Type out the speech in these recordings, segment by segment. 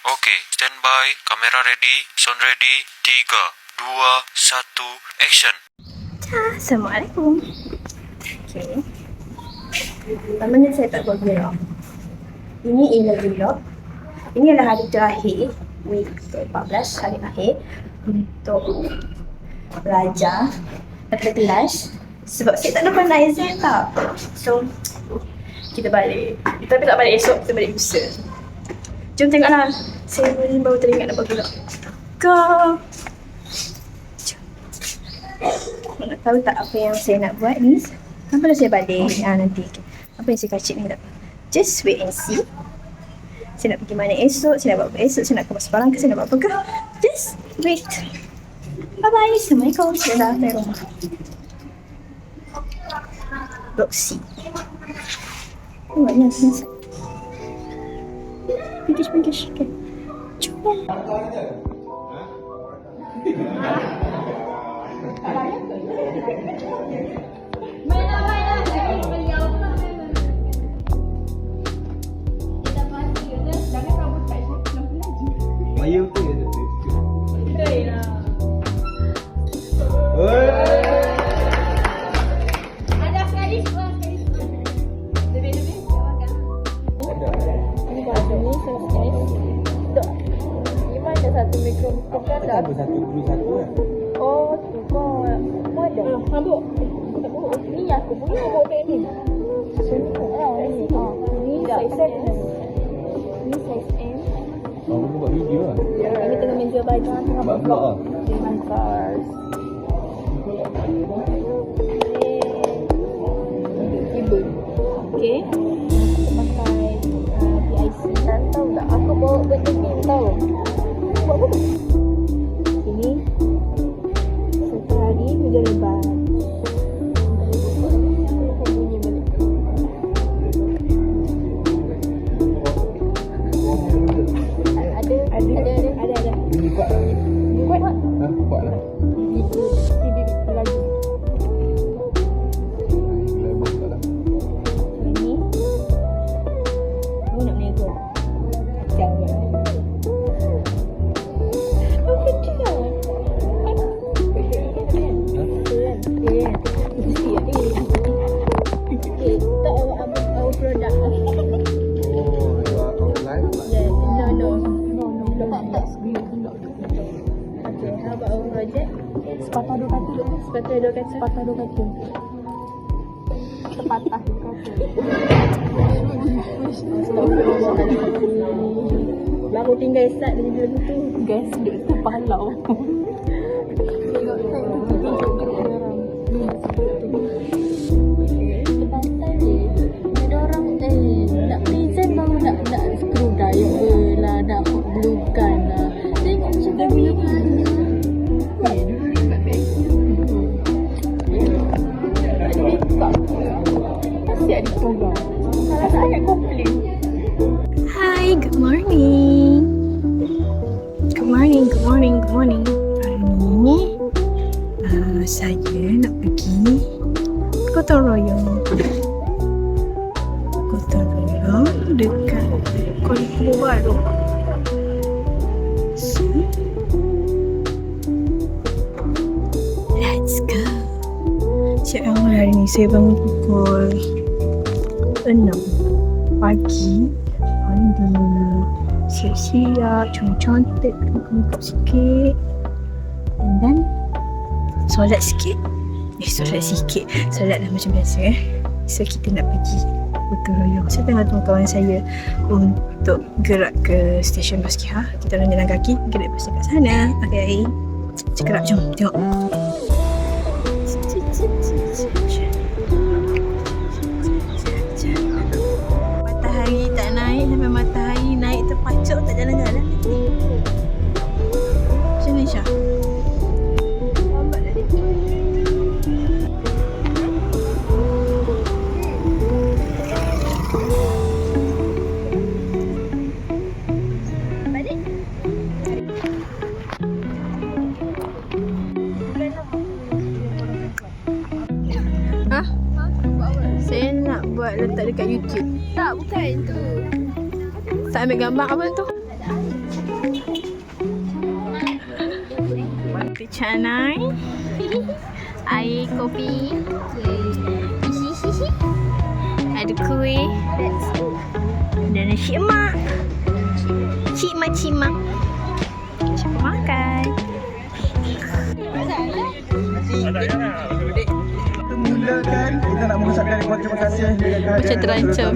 Okey, standby, kamera ready, sound ready, 3, 2, 1, action. Assalamualaikum. Okay. Pertamanya saya tak buat vlog. Ini ialah vlog. Ini adalah hari terakhir, week 14, hari akhir untuk belajar pada kelas. Sebab saya tak dapat nak exam tak. So, kita balik. Tapi tak balik esok, kita balik lusa. Jom tengoklah. Saya baru teringat nak buat vlog. Go! Nak tahu tak apa yang saya nak buat ni? Sampai saya balik nanti. Apa yang saya kacik ni tak? Just wait and see. Saya nak pergi mana esok, saya nak buat apa esok, saya nak ke Sebarang ke, saya nak buat apa ke. Just wait. Bye-bye. Assalamualaikum. Saya dah sampai rumah. Blok C. Tengoknya sini. Pinkish. Okay. Jom. Maya betul ke? Betul lah. Ada sekali sekali. Lebih makan. Ini baju ni saya tak. Gimana satu mikro kan dah. Satu kan? Oh, tu kau. Kau ada. Habuk. Ni aku punya habuk beg ni. Ni size M. Ni size M. Aku buat video lah. Ini tengah menjual baju tengah Buat vlog lah. dengan cars. Ibu. Okey. Aku pakai PIC. Dan tahu tak aku bawa benda ni tahu. Buat apa? Ini satu hari hujan lebat. Bunyi balik. Ada. Ini kuat lah. Kuat tak? Kuat lah. Bibit lagi. Ini aku nak nego. Kacau kan? Oh, kacau. Ya. Mesti ada. Okay, tak our product. Oh, you are online? Yeah, no. Tak screen. Okay, how about our project? Sepatah dua kata. Sepatah dua kata. Baru tinggal start dengan film tu. Guys, duduk tu palau. Nak present baru nak screw driver lah, nak hot glue gun lah. Tengok macam dulu kan. Masih ada program. Kalau tak ayat komplain. Hi, good morning. Good morning. Hari ni saya nak pergi gotong royong dekat Kuala Baru. So, let's go. Siap awal hari ni saya bangun pukul 6 pagi. Mandi, siap-siap, cantik, cantik sikit. And then solat sikit. Solat lah macam biasa. So kita nak pergi gotong royong. Saya tengah tunggu kawan saya untuk gerak ke stesen bas KH. Kita orang jalan kaki, kita naik bas dekat sana. Okay, cekerap, jom tengok. Matahari tak naik sampai matahari naik terpacuk tak jalan-jalan lagi. Macam ni Syah? Lambat tadi. Balik. Saya nak buat letak dekat YouTube. Tak, bukan tu. Tak ambil gambar apa tu? canai. Air kopi. Ada kuih. Dan nasi emak. Cik mak. Siapa makan? Mulakan, kita nak mengucapkan terima kasih dengan Macam terancam.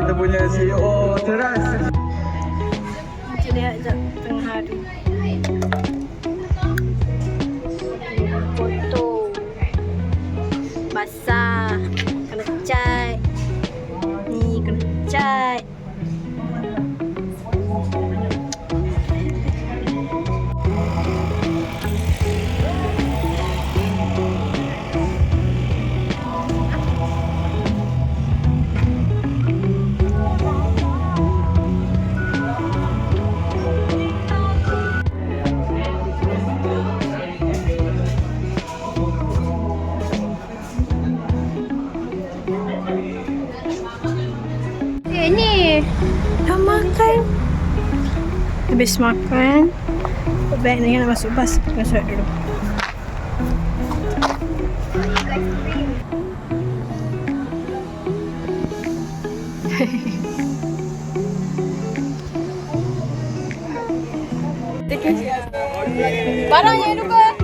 kita punya CEO Teras. Kita lihat sekejap tengah hari. Foto. Basah. Kena cat. Ni kena cat. Ni dah makan. Habis makan, baik ni nak masuk bas. Kita solat dulu. Barangnya lupa.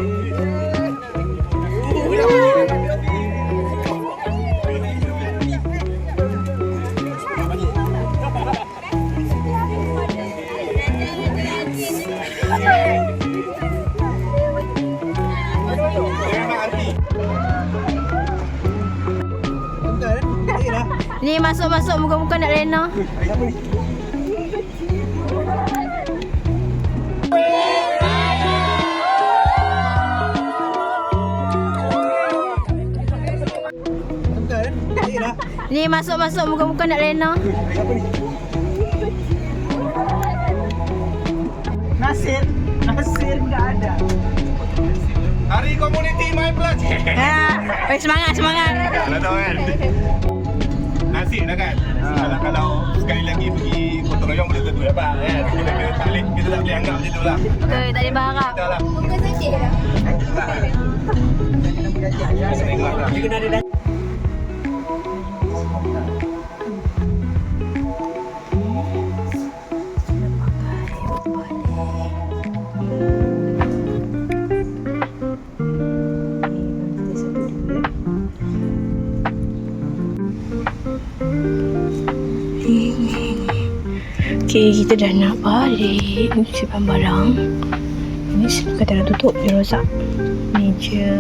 Ni masuk muka-muka nak lena. Ni masuk muka-muka nak lena. Nasir enggak ada. Hari Komuniti My Plus. Semangat. Kalau tahu kan. Nasib dah kan. Kalau sekali lagi pergi gotong royong boleh tentu apa kan. Kita tak boleh anggap macam itulah. Betul, tak boleh berharap. Itulah. Muka sedih dah. Okay, kita dah nak balik. Ni simpan barang. Ini kata dah tutup, dia rosak. Meja.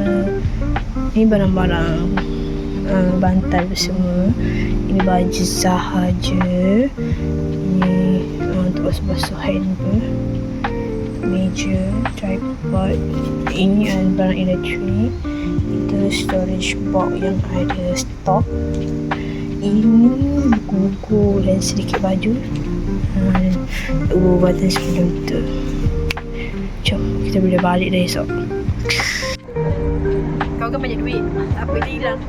Ini barang-barang bantal semua. Ini baju sahaja. Ini untuk basuh-basuh hand pun. Meja, tripod. Ini barang elektrik. Itu storage box yang ada stok. Ini buku dan sedikit baju. Ubatan sebelum tu. Jom, kita boleh balik dah esok. Kau kan banyak duit. Apa dia hilang?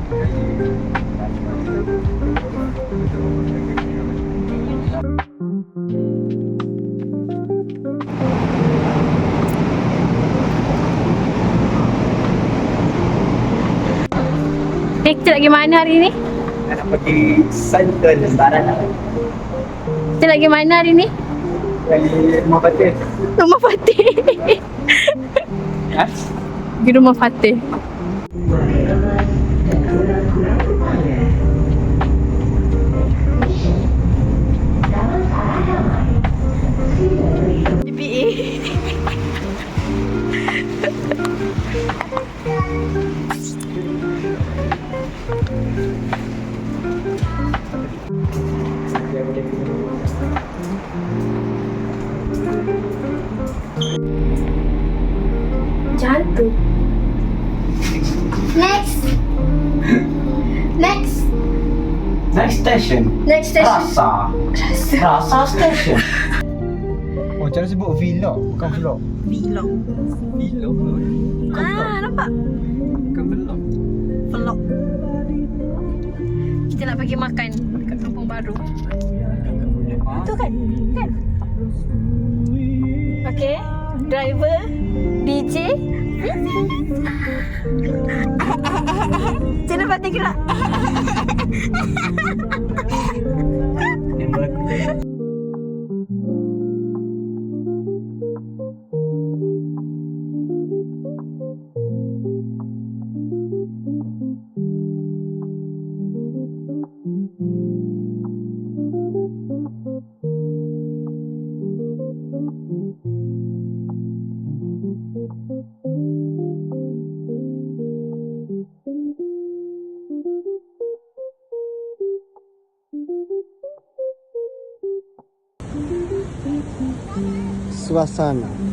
Kita lagi mana hari ni? Nak pergi Santon Barat. Kita lagi mana hari ni? Dari Rumah Fatih. Rumah Fatih. Di Rumah Fatih. GPA. Jantung. Next. Next station. Rasa station. Oh, cara sebut vlog, bukan vlog. Vlog. Nampak? Bukan vlog. Vlog. Kita nak pergi makan dekat Kampung Baru. Betul kan? Okay. Driver DJ Jangan batik gerak. Suasana